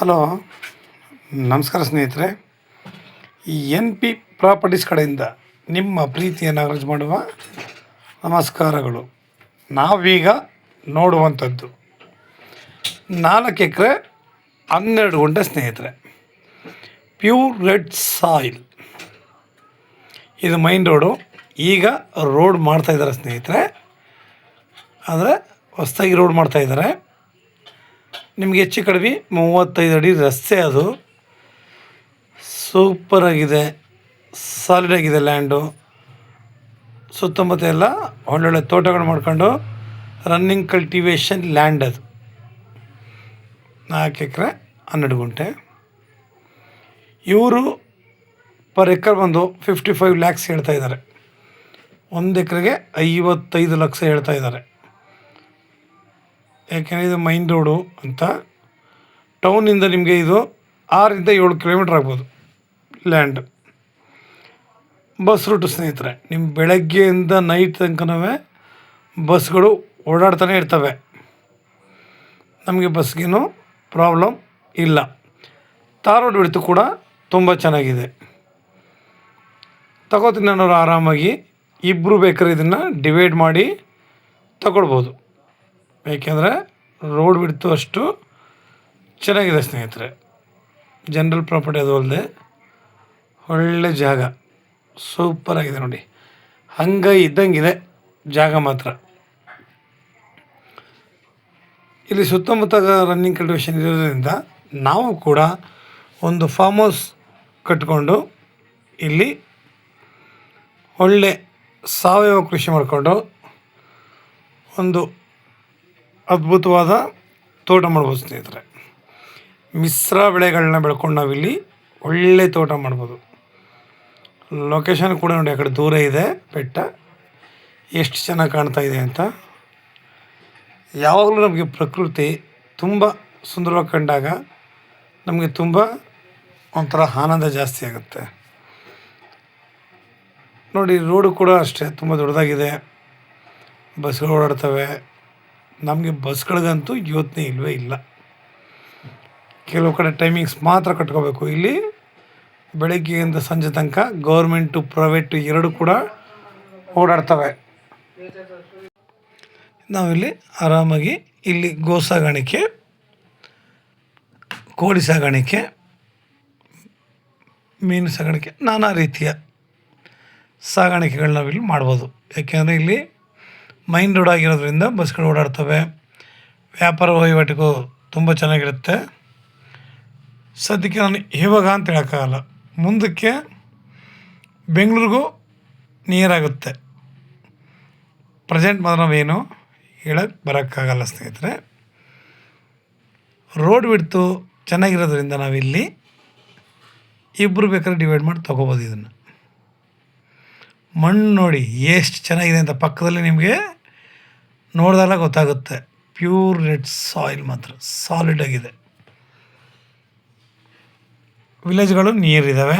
Hello, ನಮಸ್ಕಾರ ಸ್ನೇಹಿತರೆ. ಈ ಎನ್ ಪಿ ಪ್ರಾಪರ್ಟೀಸ್ ಕಡೆಯಿಂದ ನಿಮ್ಮ ಪ್ರೀತಿಯನ್ನು ಅರ್ಜಿ ಮಾಡುವ ನಮಸ್ಕಾರಗಳು. ನಾವೀಗ ನೋಡುವಂಥದ್ದು 4 ಎಕರೆ 12 ಗುಂಟೆ ಸ್ನೇಹಿತರೆ, ಪ್ಯೂರ್ ರೆಡ್ ಸಾಯಿಲ್. ಇದು ಮೈನ್ ರೋಡು. ಈಗ ರೋಡ್ ಮಾಡ್ತಾಯಿದ್ದಾರೆ ಸ್ನೇಹಿತರೆ, ಆದರೆ ಹೊಸದಾಗಿ ರೋಡ್ ಮಾಡ್ತಾಯಿದ್ದಾರೆ. ನಿಮಗೆ ಹೆಚ್ಚು ಕಡಿಮೆ 35 ಅಡಿ ರಸ್ತೆ. ಅದು ಸೂಪರಾಗಿದೆ, ಸಾಲಿಡಾಗಿದೆ ಲ್ಯಾಂಡು. ಸುತ್ತಮುತ್ತ ಎಲ್ಲ ಒಳ್ಳೊಳ್ಳೆ ತೋಟಗಳು ಮಾಡ್ಕೊಂಡು ರನ್ನಿಂಗ್ ಕಲ್ಟಿವೇಷನ್ ಲ್ಯಾಂಡ್. ಅದು 4 ಎಕರೆ 12 ಗುಂಟೆ. ಇವರು ಪರ್ ಎಕರ್ ಬಂದು 55 ಲ್ಯಾಕ್ಸ್ ಹೇಳ್ತಾಯಿದ್ದಾರೆ. 1 ಎಕರೆಗೆ 55 ಲಕ್ಷ ಹೇಳ್ತಾಯಿದ್ದಾರೆ. ಯಾಕೆಂದರೆ ಇದು ಮೈನ್ ರೋಡು ಅಂತ. ಟೌನಿಂದ ನಿಮಗೆ ಇದು 6 ರಿಂದ 7 ಕಿಲೋಮೀಟ್ರ್ ಆಗ್ಬೋದು ಲ್ಯಾಂಡ್. ಬಸ್ ರೂಟು ಸ್ನೇಹಿತರೆ, ನಿಮ್ಮ ಬೆಳಗ್ಗೆಯಿಂದ ನೈಟ್ ತನಕನೂ ಬಸ್ಗಳು ಓಡಾಡ್ತಾನೆ ಇರ್ತವೆ. ನಮಗೆ ಬಸ್ಗೇನು ಪ್ರಾಬ್ಲಮ್ ಇಲ್ಲ. ತಾರ್ ರೋಡ್ ಬಿಡ್ತು ಕೂಡ ತುಂಬ ಚೆನ್ನಾಗಿದೆ. ತಗೋತೀನಿ ಅನ್ನೋರು ಆರಾಮಾಗಿ ಇಬ್ಬರು ಬೇಕಾದ್ರೆ ಇದನ್ನು ಡಿವೈಡ್ ಮಾಡಿ ತಗೊಳ್ಬೋದು. ಏಕೆಂದರೆ ರೋಡ್ ಬಿಡ್ತು ಅಷ್ಟು ಚೆನ್ನಾಗಿದೆ ಸ್ನೇಹಿತರೆ. ಜನರಲ್ ಪ್ರಾಪರ್ಟಿ ಅದು ಅಲ್ಲದೆ ಒಳ್ಳೆ ಜಾಗ, ಸೂಪರಾಗಿದೆ ನೋಡಿ. ಹಂಗೆ ಇದ್ದಂಗಿದೆ ಜಾಗ ಮಾತ್ರ. ಇಲ್ಲಿ ಸುತ್ತಮುತ್ತ ರನ್ನಿಂಗ್ ಕಲ್ಟಿವೇಷನ್ ಇರೋದ್ರಿಂದ ನಾವು ಕೂಡ ಒಂದು ಫಾರ್ಮ್ ಹೌಸ್ ಕಟ್ಕೊಂಡು ಇಲ್ಲಿ ಒಳ್ಳೆ ಸಾವಯವ ಕೃಷಿ ಮಾಡಿಕೊಂಡು ಒಂದು ಅದ್ಭುತವಾದ ತೋಟ ಮಾಡ್ಬೋದು ಸ್ನೇಹಿತರೆ. ಮಿಶ್ರ ಬೆಳೆಗಳನ್ನ ಬೆಳ್ಕೊಂಡು ನಾವಿಲ್ಲಿ ಒಳ್ಳೆ ತೋಟ ಮಾಡ್ಬೋದು. ಲೊಕೇಶನ್ ಕೂಡ ನೋಡಿ, ಆ ಕಡೆ ದೂರ ಇದೆ ಬೆಟ್ಟ, ಎಷ್ಟು ಚೆನ್ನಾಗಿ ಕಾಣ್ತಾ ಇದೆ ಅಂತ. ಯಾವಾಗಲೂ ನಮಗೆ ಪ್ರಕೃತಿ ತುಂಬ ಸುಂದರವಾಗಿ ಕಂಡಾಗ ನಮಗೆ ತುಂಬ ಒಂಥರ ಆನಂದ ಜಾಸ್ತಿ ಆಗುತ್ತೆ ನೋಡಿ. ರೋಡು ಕೂಡ ಅಷ್ಟೇ ತುಂಬ ದೊಡ್ಡದಾಗಿದೆ, ಬಸ್ಗಳು ಓಡಾಡ್ತವೆ. ನಮಗೆ ಬಸ್ಗಳಿಗಂತೂ ಯೋಚನೆ ಇಲ್ಲವೇ ಇಲ್ಲ. ಕೆಲವು ಕಡೆ ಟೈಮಿಂಗ್ಸ್ ಮಾತ್ರ ಕಟ್ಕೋಬೇಕು. ಇಲ್ಲಿ ಬೆಳಗ್ಗೆಯಿಂದ ಸಂಜೆ ತನಕ ಗೌರ್ಮೆಂಟು ಪ್ರೈವೇಟು ಎರಡೂ ಕೂಡ ಓಡಾಡ್ತವೆ. ನಾವಿಲ್ಲಿ ಆರಾಮಾಗಿ ಇಲ್ಲಿ ಗೋ ಸಾಗಾಣಿಕೆ, ಕೋಳಿ ಸಾಗಾಣಿಕೆ, ಮೀನು ಸಾಗಾಣಿಕೆ, ನಾನಾ ರೀತಿಯ ಸಾಗಾಣಿಕೆಗಳನ್ನ ನಾವಿಲ್ಲಿ ಮಾಡ್ಬೋದು. ಯಾಕೆಂದರೆ ಇಲ್ಲಿ ಮೈನ್ ರೋಡ್ ಆಗಿರೋದ್ರಿಂದ ಬಸ್ಗಳು ಓಡಾಡ್ತವೆ. ವ್ಯಾಪಾರ ವಹಿವಾಟಿಗೂ ತುಂಬ ಚೆನ್ನಾಗಿರುತ್ತೆ. ಸದ್ಯಕ್ಕೆ ನಾನು ಇವಾಗ ಅಂತ ಹೇಳೋಕ್ಕಾಗಲ್ಲ, ಮುಂದಕ್ಕೆ ಬೆಂಗಳೂರಿಗೂ ನಿಯರಾಗುತ್ತೆ. ಪ್ರೆಸೆಂಟ್ ಮಾತ್ರ ನಾವೇನು ಹೇಳಕ್ಕೆ ಬರೋಕ್ಕಾಗಲ್ಲ ಸ್ನೇಹಿತರೆ. ರೋಡ್ ಬಿಡ್ತು ಚೆನ್ನಾಗಿರೋದ್ರಿಂದ ನಾವಿಲ್ಲಿ ಇಬ್ಬರು ಬೇಕಾದ್ರೆ ಡಿವೈಡ್ ಮಾಡಿ ತೊಗೋಬೋದು. ಇದನ್ನು ಮಣ್ಣು ನೋಡಿ ಎಷ್ಟು ಚೆನ್ನಾಗಿದೆ ಅಂತ ಪಕ್ಕದಲ್ಲಿ ನಿಮಗೆ ನೋಡಿದಾಗ ಗೊತ್ತಾಗುತ್ತೆ. ಪ್ಯೂರ್ ರೆಡ್ ಸಾಯಿಲ್ ಮಾತ್ರ ಸಾಲಿಡಾಗಿದೆ. ವಿಲೇಜ್ಗಳು ನೀರಿದ್ದಾವೆ.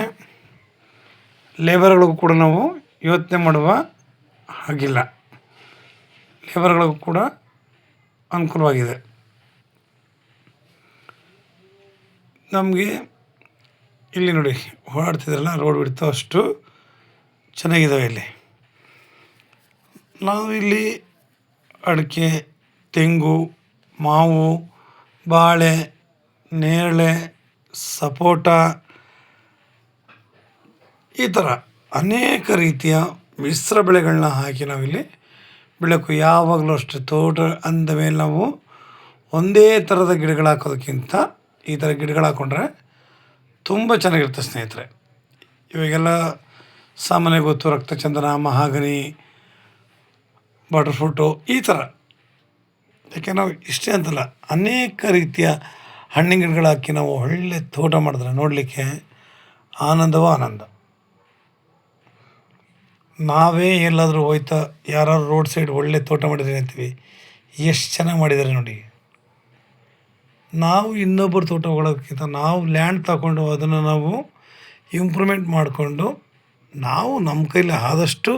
ಲೇಬರ್ಗಳಿಗೂ ಕೂಡ ನಾವು ಯೋಚನೆ ಮಾಡುವ ಹಾಗಿಲ್ಲ. ಲೇಬರ್ಗಳಿಗೂ ಕೂಡ ಅನುಕೂಲವಾಗಿದೆ. ನಮಗೆ ಇಲ್ಲಿ ನೋಡಿ ಓಡಾಡ್ತಿದ್ರಲ್ಲ, ರೋಡ್ ಬಿಡ್ತು ಅಷ್ಟು ಚೆನ್ನಾಗಿದ್ದಾವೆ. ಇಲ್ಲಿ ನಾವಿಲ್ಲಿ ಅಡಿಕೆ, ತೆಂಗು, ಮಾವು, ಬಾಳೆ, ನೇರಳೆ, ಸಪೋಟ, ಈ ಥರ ಅನೇಕ ರೀತಿಯ ಮಿಶ್ರ ಬೆಳೆಗಳನ್ನ ಹಾಕಿ ನಾವಿಲ್ಲಿ ಬೆಳಕು. ಯಾವಾಗಲೂ ಅಷ್ಟೇ ತೋಟ ಅಂದ ಮೇಲೆ ನಾವು ಒಂದೇ ಥರದ ಗಿಡಗಳು ಹಾಕೋದಕ್ಕಿಂತ ಈ ಥರ ಗಿಡಗಳು ಹಾಕ್ಕೊಂಡ್ರೆ ತುಂಬ ಚೆನ್ನಾಗಿರುತ್ತೆ ಸ್ನೇಹಿತರೆ. ಇವಾಗೆಲ್ಲ ಸಾಮಾನ್ಯ ಗೊತ್ತು, ರಕ್ತಚಂದನ, ಮಹಾಗನಿ, ಬಟರ್ಫ್ರೂಟು, ಈ ಥರ. ಯಾಕೆ ನಾವು ಇಷ್ಟೇ ಅಂತಲ್ಲ, ಅನೇಕ ರೀತಿಯ ಹಣ್ಣಿನ ಗಿಡಗಳು ಹಾಕಿ ನಾವು ಒಳ್ಳೆ ತೋಟ ಮಾಡಿದ್ರೆ ನೋಡಲಿಕ್ಕೆ ಆನಂದವೋ ಆನಂದ. ನಾವೇ ಎಲ್ಲಾದರೂ ಹೋಯ್ತಾ ಯಾರು ರೋಡ್ ಸೈಡ್ ಒಳ್ಳೆ ತೋಟ ಮಾಡಿದ್ರೆ ಅಂತೀವಿ, ಎಷ್ಟು ಚೆನ್ನಾಗಿ ಮಾಡಿದ್ದಾರೆ ನೋಡಿ. ನಾವು ಇನ್ನೊಬ್ಬರು ತೋಟ ಹೋಗೋದಕ್ಕಿಂತ ನಾವು ಲ್ಯಾಂಡ್ ತಗೊಂಡು ಅದನ್ನು ನಾವು ಇಂಪ್ರೂವ್ಮೆಂಟ್ ಮಾಡಿಕೊಂಡು ನಾವು ನಮ್ಮ ಕೈಲಿ ಆದಷ್ಟು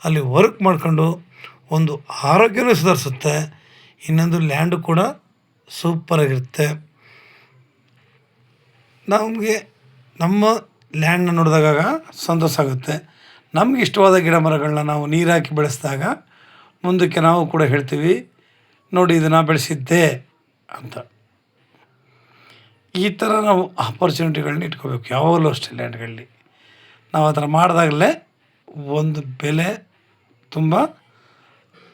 ಅಲ್ಲಿ ವರ್ಕ್ ಮಾಡ್ಕೊಂಡು ಒಂದು ಆರೋಗ್ಯನೂ ಸುಧಾರಿಸುತ್ತೆ. ಇನ್ನೊಂದು ಲ್ಯಾಂಡು ಕೂಡ ಸೂಪರಾಗಿರುತ್ತೆ. ನಮಗೆ ನಮ್ಮ ಲ್ಯಾಂಡ್ನ ನೋಡಿದಾಗ ಸಂತೋಷ ಆಗುತ್ತೆ. ನಮ್ಗೆ ಇಷ್ಟವಾದ ಗಿಡ ಮರಗಳನ್ನ ನಾವು ನೀರು ಹಾಕಿ ಬೆಳೆಸಿದಾಗ ಮುಂದಕ್ಕೆ ನಾವು ಕೂಡ ಹೇಳ್ತೀವಿ, ನೋಡಿ ಇದನ್ನು ಬೆಳೆಸಿದ್ದೆ ಅಂತ. ಈ ಥರ ನಾವು ಆಪರ್ಚುನಿಟಿಗಳನ್ನ ಇಟ್ಕೋಬೇಕು ಯಾವಾಗಲೂ ಅಷ್ಟೇ. ಲ್ಯಾಂಡ್ಗಳಲ್ಲಿ ನಾವು ಆ ಥರ ಮಾಡಿದಾಗಲೇ ಒಂದು ಬೆಲೆ ತುಂಬ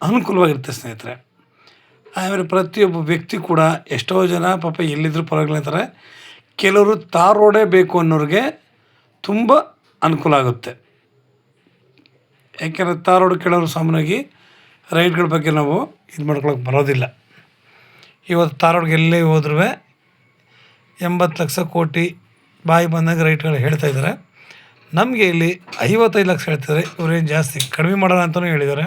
ಅನುಕೂಲವಾಗಿರುತ್ತೆ ಸ್ನೇಹಿತರೆ. ಆಮೇಲೆ ಪ್ರತಿಯೊಬ್ಬ ವ್ಯಕ್ತಿ ಕೂಡ ಎಷ್ಟೋ ಜನ ಪಾಪ ಎಲ್ಲಿದ್ದರೂ ಪರವಾಗಿಲ್ಲ ಅಂತಾರೆ. ಕೆಲವರು ತಾರ್ ರೋಡೇ ಬೇಕು ಅನ್ನೋರಿಗೆ ತುಂಬ ಅನುಕೂಲ ಆಗುತ್ತೆ. ಯಾಕೆಂದರೆ ತಾರ್ ರೋಡ್ ಕೆಲವರು ಸಾಮಾನ್ಯವಾಗಿ ರೈಟ್ಗಳ ಬಗ್ಗೆ ನಾವು ಇದು ಮಾಡ್ಕೊಳಕ್ಕೆ ಬರೋದಿಲ್ಲ. ಇವತ್ತು ತಾರ್ ರೋಡ್ಗೆ ಎಲ್ಲೇ ಹೋದ್ರೂ 80 ಲಕ್ಷ ಕೋಟಿ ಬಾಯಿ ಬಂದಾಗ ರೈಟ್ಗಳು ಹೇಳ್ತಾಯಿದ್ದಾರೆ. ನಮಗೆ ಇಲ್ಲಿ 55 ಲಕ್ಷ ಹೇಳ್ತಿದ್ದಾರೆ. ಇವರೇನು ಜಾಸ್ತಿ ಕಡಿಮೆ ಮಾಡೋಣ ಅಂತಲೂ ಹೇಳಿದ್ದಾರೆ.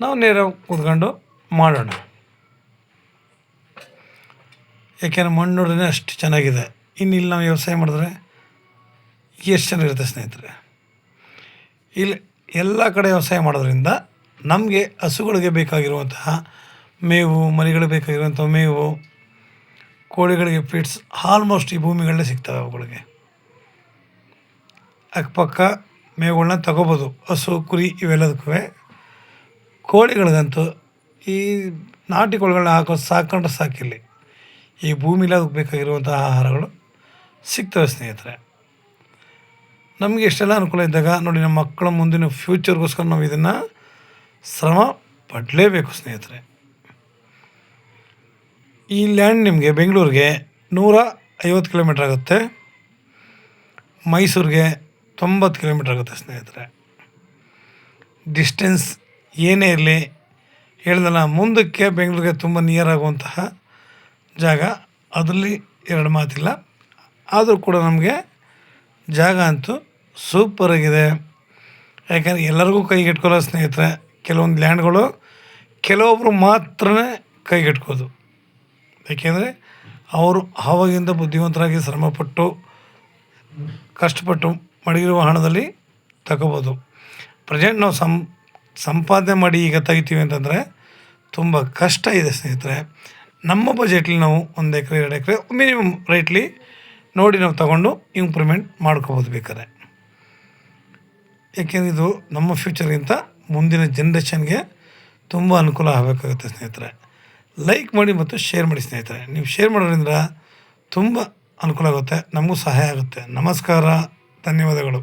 ನಾವು ನೇರ ಕೂತ್ಕೊಂಡು ಮಾಡೋಣ. ಯಾಕೆಂದರೆ ಮಣ್ಣು ನೋಡಿದ್ರೆ ಅಷ್ಟು ಚೆನ್ನಾಗಿದೆ. ಇನ್ನು ಇಲ್ಲಿ ನಾವು ವ್ಯವಸಾಯ ಮಾಡಿದ್ರೆ ಎಷ್ಟು ಚೆನ್ನಾಗಿರುತ್ತೆ ಸ್ನೇಹಿತರೆ. ಇಲ್ಲಿ ಎಲ್ಲ ಕಡೆ ವ್ಯವಸಾಯ ಮಾಡೋದ್ರಿಂದ ನಮಗೆ ಹಸುಗಳಿಗೆ ಬೇಕಾಗಿರುವಂತಹ ಮೇವು, ಮರಿಗಳಿಗೆ ಬೇಕಾಗಿರುವಂಥ ಮೇವು, ಕೋಳಿಗಳಿಗೆ ಫೀಡ್ಸ್ ಆಲ್ಮೋಸ್ಟ್ ಈ ಭೂಮಿಗಳಲ್ಲೇ ಸಿಗ್ತವೆ. ಅವುಗಳಿಗೆ ಅಕ್ಕಪಕ್ಕ ಮೇವುಗಳನ್ನ ತಗೋಬೋದು. ಹಸು, ಕುರಿ ಇವೆಲ್ಲದಕ್ಕೂ. ಕೋಳಿಗಳಿಗಂತೂ ಈ ನಾಟಿ ಕೋಳಿಗಳನ್ನ ಹಾಕೋದು ಸಾಕೊಂಡ್ರೆ ಸಾಕಿಲ್ಲಿ ಈ ಭೂಮಿಲಿ ಅದಕ್ಕೆ ಬೇಕಾಗಿರುವಂಥ ಆಹಾರಗಳು ಸಿಗ್ತವೆ ಸ್ನೇಹಿತರೆ. ನಮಗೆ ಎಷ್ಟೆಲ್ಲ ಅನುಕೂಲ ಇದ್ದಾಗ ನೋಡಿ, ನಮ್ಮ ಮಕ್ಕಳ ಮುಂದಿನ ಫ್ಯೂಚರ್ಗೋಸ್ಕರ ನಾವು ಇದನ್ನು ಶ್ರಮ ಪಡಲೇಬೇಕು ಸ್ನೇಹಿತರೆ. ಈ ಲ್ಯಾಂಡ್ ನಿಮಗೆ ಬೆಂಗಳೂರಿಗೆ 150 ಕಿಲೋಮೀಟ್ರ್ ಆಗುತ್ತೆ, ಮೈಸೂರಿಗೆ 90 ಕಿಲೋಮೀಟ್ರ್ ಆಗುತ್ತೆ ಸ್ನೇಹಿತರೆ. ಡಿಸ್ಟೆನ್ಸ್ ಏನೇ ಇರಲಿ ಹೇಳ್ದಲ್ಲ, ಮುಂದಕ್ಕೆ ಬೆಂಗಳೂರಿಗೆ ತುಂಬ ನಿಯರ್ ಆಗುವಂತಹ ಜಾಗ, ಅದರಲ್ಲಿ ಎರಡು ಮಾತಿಲ್ಲ. ಆದರೂ ಕೂಡ ನಮಗೆ ಜಾಗ ಅಂತೂ ಸೂಪರಾಗಿದೆ. ಯಾಕಂದರೆ ಎಲ್ಲರಿಗೂ ಕೈಗೆಟ್ಕೊಳ್ಳೋ ಸ್ನೇಹಿತರೆ. ಕೆಲವೊಂದು ಲ್ಯಾಂಡ್ಗಳು ಕೆಲವೊಬ್ಬರು ಮಾತ್ರ ಕೈಗೆಟ್ಕೋದು. ಏಕೆಂದರೆ ಅವರು ಆವಾಗಿಂದ ಬುದ್ಧಿವಂತರಾಗಿ ಶ್ರಮಪಟ್ಟು ಕಷ್ಟಪಟ್ಟು ಮಡಗಿರುವ ಹಣದಲ್ಲಿ ತಗೋಬೋದು. ಪ್ರೆಸೆಂಟ್ ನಾವು ಸಂಪಾದನೆ ಮಾಡಿ ಈಗ ತೆಗಿತೀವಿ ಅಂತಂದರೆ ತುಂಬ ಕಷ್ಟ ಇದೆ ಸ್ನೇಹಿತರೆ. ನಮ್ಮ ಬಜೆಟ್ಲಿ ನಾವು 1 ಎಕರೆ 2 ಎಕರೆ ಮಿನಿಮಮ್ ರೇಟ್ಲಿ ನೋಡಿ ನಾವು ತಗೊಂಡು ಇಂಪ್ರೂವ್ಮೆಂಟ್ ಮಾಡ್ಕೋಬೋದು ಬೇಕಾದ್ರೆ. ಏಕೆಂದರೆ ಇದು ನಮ್ಮ ಫ್ಯೂಚರ್ಗಿಂತ ಮುಂದಿನ ಜನ್ರೇಷನ್ಗೆ ತುಂಬ ಅನುಕೂಲ ಆಗಬೇಕಾಗುತ್ತೆ ಸ್ನೇಹಿತರೆ. ಲೈಕ್ ಮಾಡಿ ಮತ್ತು ಶೇರ್ ಮಾಡಿ ಸ್ನೇಹಿತರೆ. ನೀವು ಶೇರ್ ಮಾಡೋದ್ರಿಂದ ತುಂಬ ಅನುಕೂಲ ಆಗುತ್ತೆ, ನಮಗೂ ಸಹಾಯ ಆಗುತ್ತೆ. ನಮಸ್ಕಾರ, ಧನ್ಯವಾದಗಳು.